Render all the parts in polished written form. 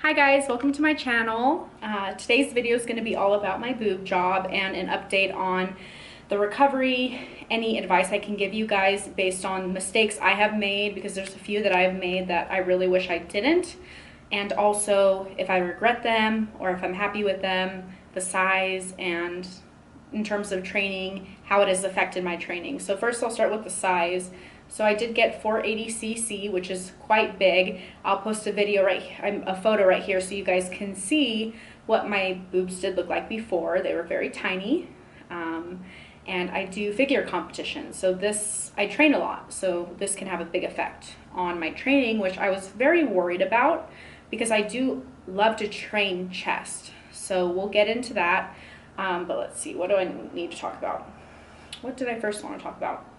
Hi guys, welcome to my channel. Today's video is going to be all about my boob job and an update on the recovery, any advice I can give you guys based on mistakes I have made, because there's a few that I have made that I really wish I didn't, and also if I regret them or if I'm happy with them, the size, and in terms of training, how it has affected my training. So first I'll start with the size. So I did get 480cc, which is quite big. I'll post a photo right here so you guys can see what my boobs did look like before. They were very tiny. And I do figure competition. So I train a lot, so this can have a big effect on my training, which I was very worried about because I do love to train chest. So we'll get into that. But let's see, what do I need to talk about? What did I first want to talk about?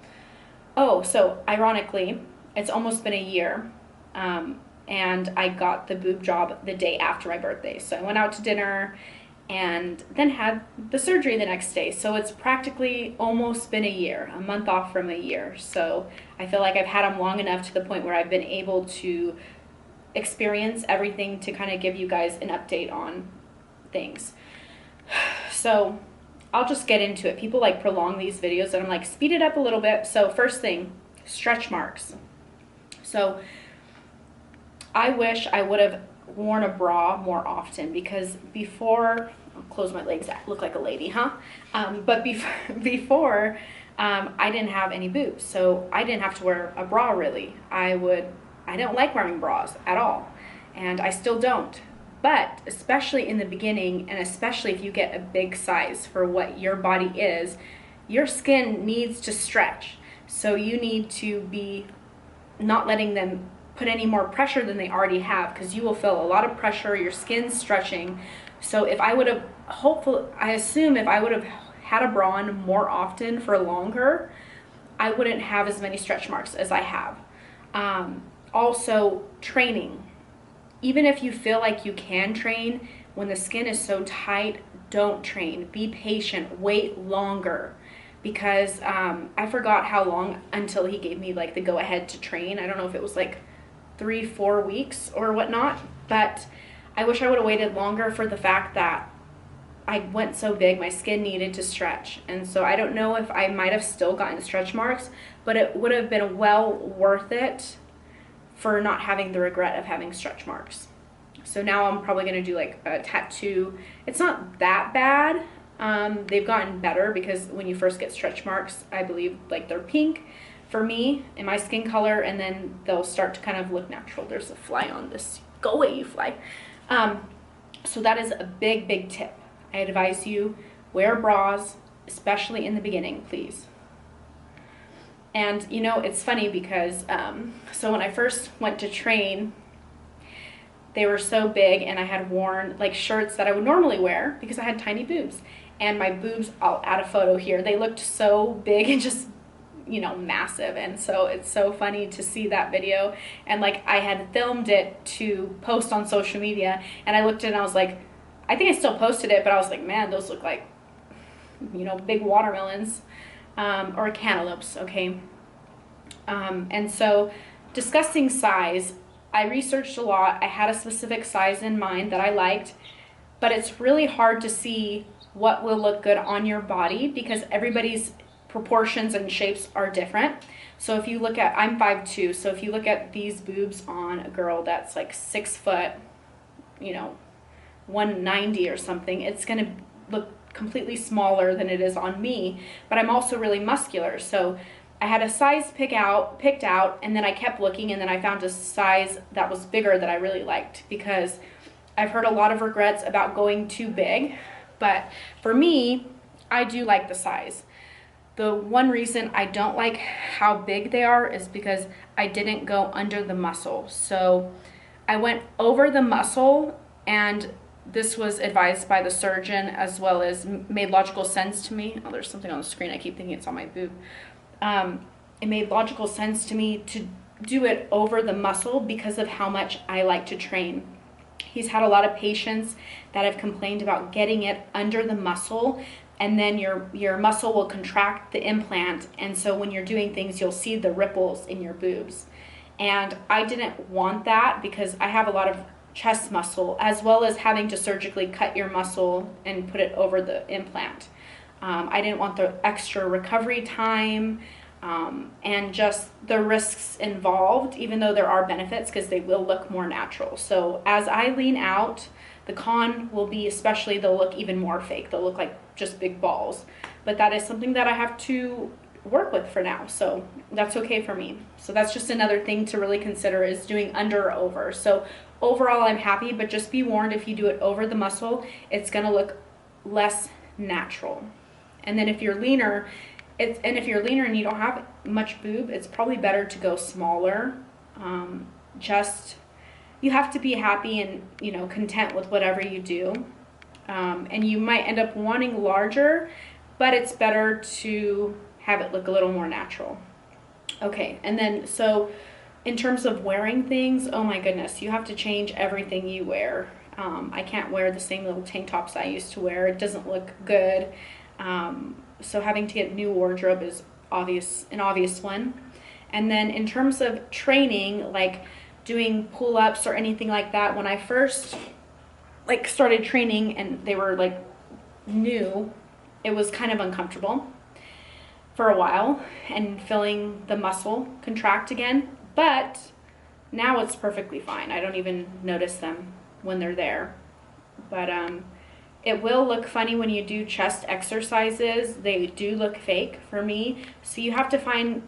Oh, so ironically, it's almost been a year, and I got the boob job the day after my birthday. So I went out to dinner and then had the surgery the next day. So it's practically almost been a year, a month off from a year. So I feel like I've had them long enough to the point where I've been able to experience everything to kind of give you guys an update on things. So I'll just get into it. People like prolong these videos and I'm like, speed it up a little bit. So first thing, stretch marks. So I wish I would have worn a bra more often, because before, I'll close my legs, I look like a lady, huh? But before I didn't have any boobs, so I didn't have to wear a bra really. I don't like wearing bras at all, and I still don't. But especially in the beginning, and especially if you get a big size for what your body is, your skin needs to stretch. So you need to be not letting them put any more pressure than they already have, because you will feel a lot of pressure, your skin's stretching. So if I would have, I assume if I would have had a bra on more often for longer, I wouldn't have as many stretch marks as I have. Also, training. Even if you feel like you can train, when the skin is so tight, don't train. Be patient, wait longer. Because I forgot how long until he gave me like the go ahead to train. I don't know if it was like 3-4 weeks or whatnot, but I wish I would have waited longer for the fact that I went so big, my skin needed to stretch. And so I don't know if I might have still gotten stretch marks, but it would have been well worth it for not having the regret of having stretch marks. So now I'm probably going to do like a tattoo. It's not that bad. They've gotten better, because when you first get stretch marks, I believe like they're pink for me in my skin color, and then they'll start to kind of look natural. There's a fly on this. Go away, you fly. So that is a big tip. I advise you, wear bras, especially in the beginning, please. And you know, it's funny because so when I first went to train, they were so big, and I had worn like shirts that I would normally wear because I had tiny boobs. And my boobs, I'll add a photo here, they looked so big and just, you know, massive. And so it's so funny to see that video. And like, I had filmed it to post on social media, and I looked at it and I was like, I think I still posted it, but I was like, man, those look like, you know, big watermelons. Or cantaloupes, okay? And so discussing size, I researched a lot. I had a specific size in mind that I liked, but it's really hard to see what will look good on your body because everybody's proportions and shapes are different. So if you look at, I'm 5'2", so if you look at these boobs on a girl that's like 6 foot, you know, 190 or something, it's gonna look completely smaller than it is on me, but I'm also really muscular. So I had a size picked out, and then I kept looking, and then I found a size that was bigger that I really liked, because I've heard a lot of regrets about going too big, but for me, I do like the size. The one reason I don't like how big they are is because I didn't go under the muscle. So I went over the muscle, and this was advised by the surgeon, as well as made logical sense to me. Oh, there's something on the screen. I keep thinking it's on my boob. It made logical sense to me to do it over the muscle because of how much I like to train. He's had a lot of patients that have complained about getting it under the muscle, and then your muscle will contract the implant. And so when you're doing things, you'll see the ripples in your boobs. And I didn't want that because I have a lot of chest muscle, as well as having to surgically cut your muscle and put it over the implant. I didn't want the extra recovery time and just the risks involved, even though there are benefits because they will look more natural. So as I lean out, the con will be, especially, they'll look even more fake. They'll look like just big balls. But that is something that I have to work with for now, so that's okay for me. So that's just another thing to really consider, is doing under or over. So overall I'm happy, but just be warned, if you do it over the muscle, it's gonna look less natural. And then if you're leaner, and you don't have much boob, it's probably better to go smaller. You have to be happy and, you know, content with whatever you do. And you might end up wanting larger, but it's better to have it look a little more natural. Okay, and then so in terms of wearing things, oh my goodness, you have to change everything you wear. I can't wear the same little tank tops I used to wear. It doesn't look good. So having to get new wardrobe is an obvious one. And then in terms of training, like doing pull-ups or anything like that, when I first started training and they were like new, it was kind of uncomfortable for a while and feeling the muscle contract again, but now it's perfectly fine. I don't even notice them when they're there. But it will look funny when you do chest exercises. They do look fake for me. So you have to find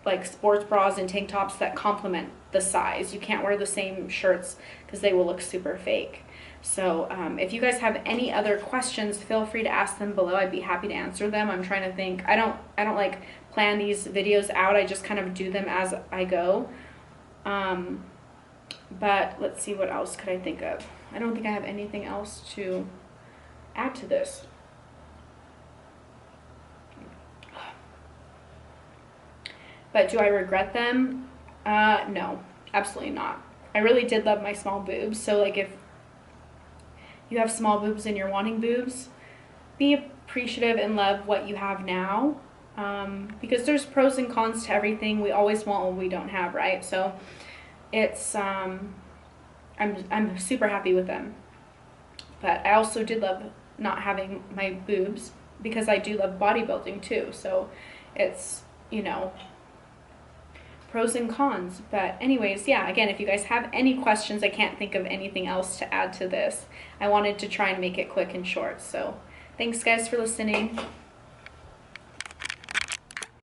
like sports bras and tank tops that complement the size. You can't wear the same shirts because they will look super fake. So if you guys have any other questions, feel free to ask them below. I'd be happy to answer them. I'm trying to think. I don't like plan these videos out. I just kind of do them as I go. But let's see, what else could I think of? I don't think I have anything else to add to this. But do I regret them? No, absolutely not. I really did love my small boobs. So like if you have small boobs and you're wanting boobs, be appreciative and love what you have now, because there's pros and cons to everything. We always want what we don't have, right? So it's I'm super happy with them. But I also did love not having my boobs because I do love bodybuilding too. So it's, you know, pros and cons. But anyways, yeah, again, if you guys have any questions, I can't think of anything else to add to this. I wanted to try and make it quick and short. So thanks guys for listening.